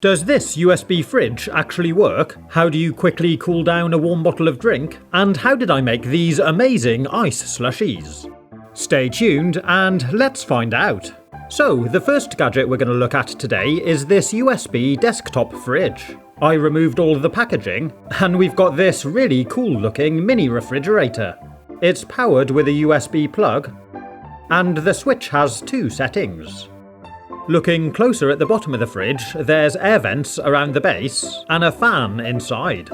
Does this USB fridge actually work? How do you quickly cool down a warm bottle of drink? And how did I make these amazing ice slushies? Stay tuned and let's find out. So, the first gadget we're going to look at today is this USB desktop fridge. I removed all of the packaging, and we've got this really cool looking mini refrigerator. It's powered with a USB plug, and the switch has two settings. Looking closer at the bottom of the fridge, there's air vents around the base and a fan inside.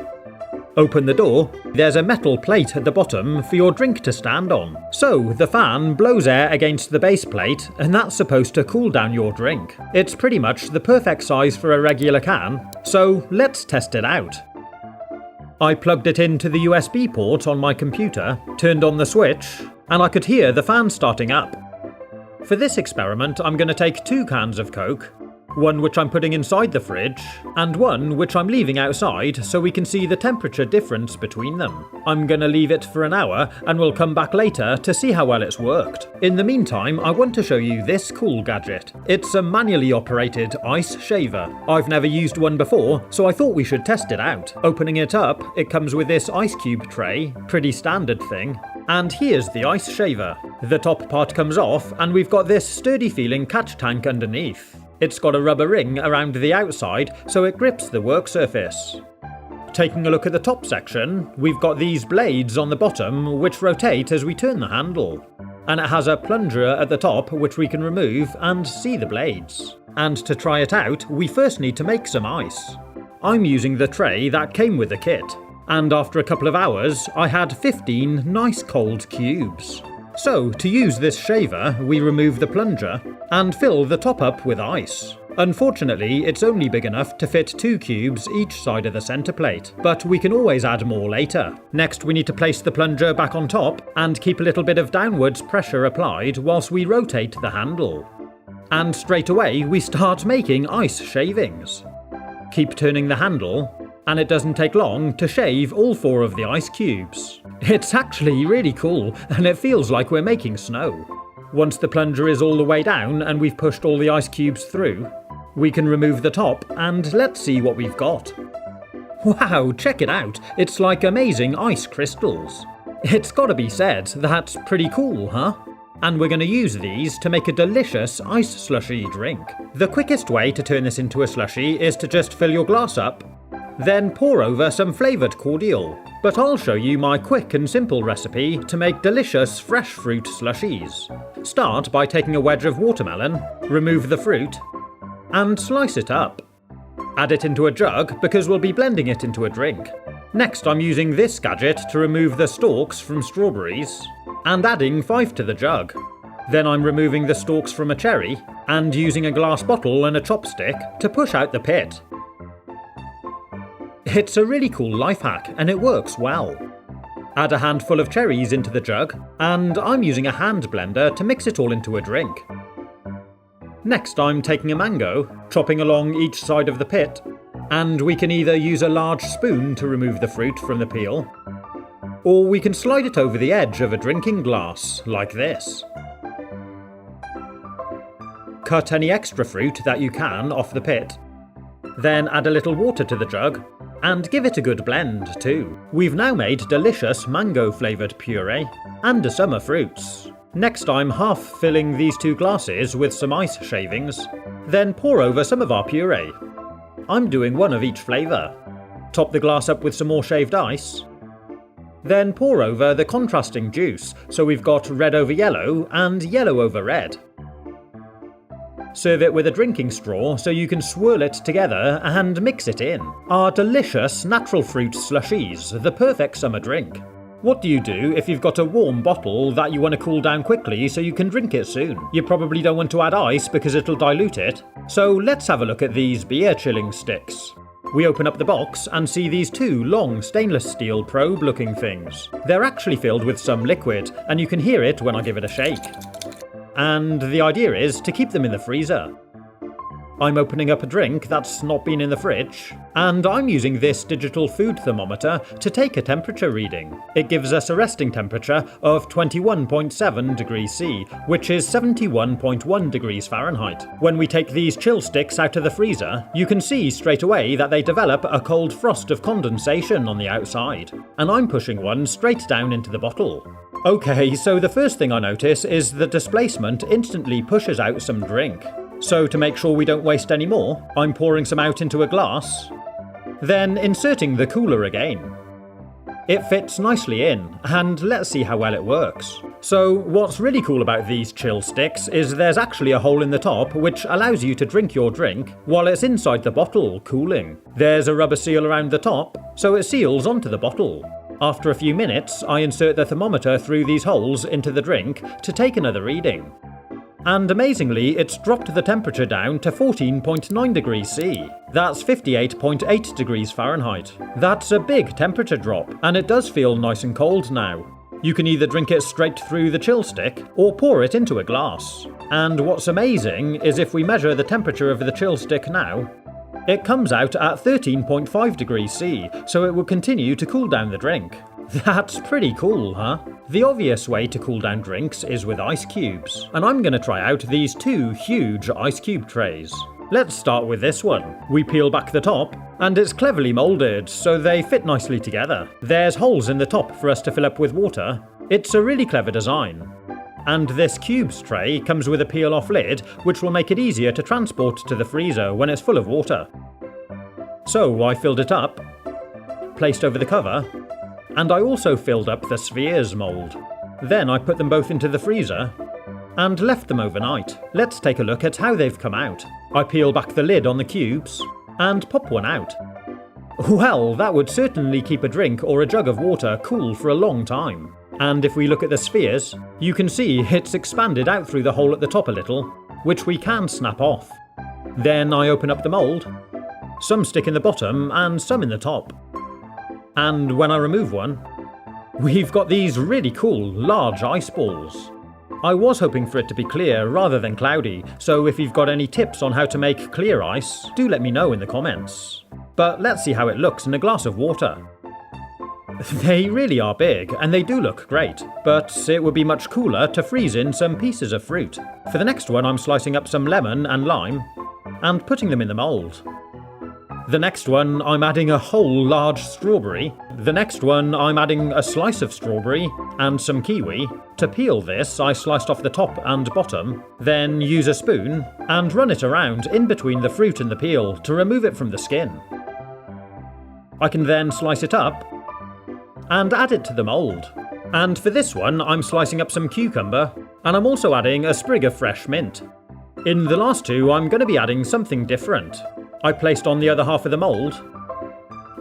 Open the door, there's a metal plate at the bottom for your drink to stand on. So the fan blows air against the base plate and that's supposed to cool down your drink. It's pretty much the perfect size for a regular can, so let's test it out. I plugged it into the USB port on my computer, turned on the switch, and I could hear the fan starting up. For this experiment, I'm going to take 2 cans of Coke, one which I'm putting inside the fridge, and one which I'm leaving outside so we can see the temperature difference between them. I'm going to leave it for an hour and we'll come back later to see how well it's worked. In the meantime, I want to show you this cool gadget. It's a manually operated ice shaver. I've never used one before, so I thought we should test it out. Opening it up, it comes with this ice cube tray, pretty standard thing. And here's the ice shaver. The top part comes off and we've got this sturdy feeling catch tank underneath. It's got a rubber ring around the outside so it grips the work surface. Taking a look at the top section, we've got these blades on the bottom which rotate as we turn the handle. And it has a plunger at the top which we can remove and see the blades. And to try it out, we first need to make some ice. I'm using the tray that came with the kit. And after a couple of hours, I had 15 nice cold cubes. So, to use this shaver, we remove the plunger and fill the top up with ice. Unfortunately, it's only big enough to fit 2 cubes each side of the centre plate, but we can always add more later. Next, we need to place the plunger back on top and keep a little bit of downwards pressure applied whilst we rotate the handle. And straight away, we start making ice shavings. Keep turning the handle, and it doesn't take long to shave all 4 of the ice cubes. It's actually really cool, and it feels like we're making snow. Once the plunger is all the way down and we've pushed all the ice cubes through, we can remove the top and let's see what we've got. Wow, check it out, it's like amazing ice crystals. It's gotta be said, that's pretty cool, huh? And we're going to use these to make a delicious ice slushy drink. The quickest way to turn this into a slushy is to just fill your glass up, then pour over some flavoured cordial. But I'll show you my quick and simple recipe to make delicious fresh fruit slushies. Start by taking a wedge of watermelon, remove the fruit, and slice it up. Add it into a jug because we'll be blending it into a drink. Next I'm using this gadget to remove the stalks from strawberries and adding 5 to the jug. Then I'm removing the stalks from a cherry and using a glass bottle and a chopstick to push out the pit. It's a really cool life hack and it works well. Add a handful of cherries into the jug, and I'm using a hand blender to mix it all into a drink. Next I'm taking a mango, chopping along each side of the pit, and we can either use a large spoon to remove the fruit from the peel, or we can slide it over the edge of a drinking glass, like this. Cut any extra fruit that you can off the pit, then add a little water to the jug, and give it a good blend too. We've now made delicious mango flavoured puree and a summer fruits. Next I'm half filling these 2 glasses with some ice shavings, then pour over some of our puree. I'm doing 1 of each flavour. Top the glass up with some more shaved ice, then pour over the contrasting juice, so we've got red over yellow and yellow over red. Serve it with a drinking straw so you can swirl it together and mix it in. Our delicious natural fruit slushies, the perfect summer drink. What do you do if you've got a warm bottle that you want to cool down quickly so you can drink it soon? You probably don't want to add ice because it'll dilute it. So let's have a look at these beer chilling sticks. We open up the box and see these 2 long stainless steel probe looking things. They're actually filled with some liquid and you can hear it when I give it a shake. And the idea is to keep them in the freezer. I'm opening up a drink that's not been in the fridge, and I'm using this digital food thermometer to take a temperature reading. It gives us a resting temperature of 21.7 degrees C, which is 71.1 degrees Fahrenheit. When we take these chill sticks out of the freezer, you can see straight away that they develop a cold frost of condensation on the outside, and I'm pushing one straight down into the bottle. Okay, so the first thing I notice is the displacement instantly pushes out some drink. So to make sure we don't waste any more, I'm pouring some out into a glass, then inserting the cooler again. It fits nicely in, and let's see how well it works. So what's really cool about these chill sticks is there's actually a hole in the top which allows you to drink your drink while it's inside the bottle cooling. There's a rubber seal around the top, so it seals onto the bottle. After a few minutes, I insert the thermometer through these holes into the drink to take another reading. And amazingly, it's dropped the temperature down to 14.9 degrees C. That's 58.8 degrees Fahrenheit. That's a big temperature drop, and it does feel nice and cold now. You can either drink it straight through the chill stick, or pour it into a glass. And what's amazing is if we measure the temperature of the chill stick now, it comes out at 13.5 degrees C, so it will continue to cool down the drink. That's pretty cool, huh? The obvious way to cool down drinks is with ice cubes, and I'm going to try out these two huge ice cube trays. Let's start with this one. We peel back the top, and it's cleverly moulded so they fit nicely together. There's holes in the top for us to fill up with water. It's a really clever design. And this cubes tray comes with a peel-off lid, which will make it easier to transport to the freezer when it's full of water. So I filled it up, placed over the cover, and I also filled up the spheres mould. Then I put them both into the freezer and left them overnight. Let's take a look at how they've come out. I peel back the lid on the cubes and pop one out. Well, that would certainly keep a drink or a jug of water cool for a long time. And if we look at the spheres, you can see it's expanded out through the hole at the top a little, which we can snap off. Then I open up the mould. Some stick in the bottom and some in the top. And when I remove one, we've got these really cool large ice balls. I was hoping for it to be clear rather than cloudy, so if you've got any tips on how to make clear ice, do let me know in the comments. But let's see how it looks in a glass of water. They really are big, and they do look great, but it would be much cooler to freeze in some pieces of fruit. For the next one, I'm slicing up some lemon and lime, and putting them in the mould. The next one, I'm adding a whole large strawberry. The next one, I'm adding a slice of strawberry and some kiwi. To peel this, I sliced off the top and bottom, then use a spoon and run it around in between the fruit and the peel to remove it from the skin. I can then slice it up and add it to the mould. And for this one, I'm slicing up some cucumber, and I'm also adding a sprig of fresh mint. In the last two, I'm going to be adding something different. I placed on the other half of the mould,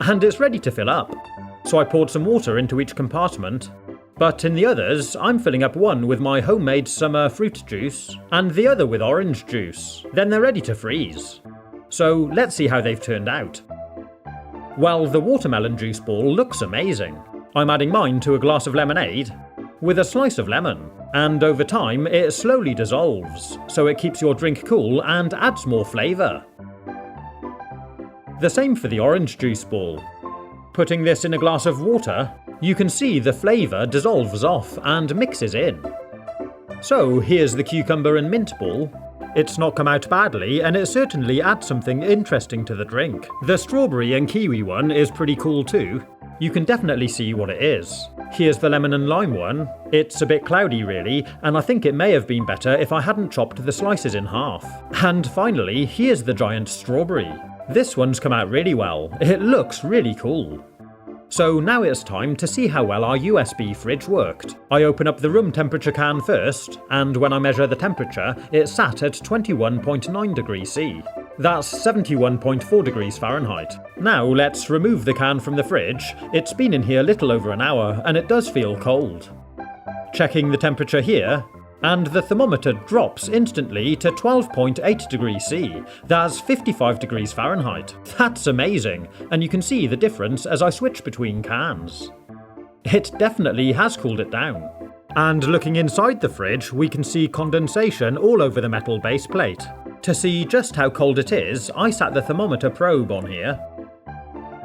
and it's ready to fill up. So I poured some water into each compartment, but in the others, I'm filling up one with my homemade summer fruit juice, and the other with orange juice. Then they're ready to freeze. So let's see how they've turned out. Well, the watermelon juice ball looks amazing. I'm adding mine to a glass of lemonade with a slice of lemon, and over time it slowly dissolves, so it keeps your drink cool and adds more flavour. The same for the orange juice ball. Putting this in a glass of water, you can see the flavour dissolves off and mixes in. So here's the cucumber and mint ball. It's not come out badly, and it certainly adds something interesting to the drink. The strawberry and kiwi one is pretty cool too. You can definitely see what it is. Here's the lemon and lime one. It's a bit cloudy really, and I think it may have been better if I hadn't chopped the slices in half. And finally, here's the giant strawberry. This one's come out really well. It looks really cool. So now it's time to see how well our USB fridge worked. I open up the room temperature can first, and when I measure the temperature, it sat at 21.9 degrees C. That's 71.4 degrees Fahrenheit. Now let's remove the can from the fridge. It's been in here little over an hour, and it does feel cold. Checking the temperature here, and the thermometer drops instantly to 12.8 degrees C. That's 55 degrees Fahrenheit. That's amazing, and you can see the difference as I switch between cans. It definitely has cooled it down. And looking inside the fridge, we can see condensation all over the metal base plate. To see just how cold it is, I sat the thermometer probe on here,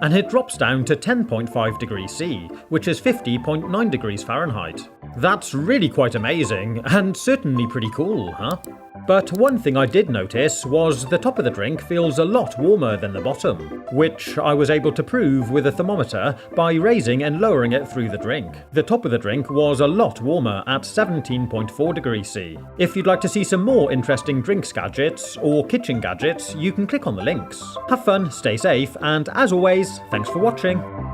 and it drops down to 10.5 degrees C, which is 50.9 degrees Fahrenheit. That's really quite amazing, and certainly pretty cool, huh? But one thing I did notice was the top of the drink feels a lot warmer than the bottom, which I was able to prove with a thermometer by raising and lowering it through the drink. The top of the drink was a lot warmer at 17.4 degrees C. If you'd like to see some more interesting drinks gadgets or kitchen gadgets, you can click on the links. Have fun, stay safe, and as always, thanks for watching.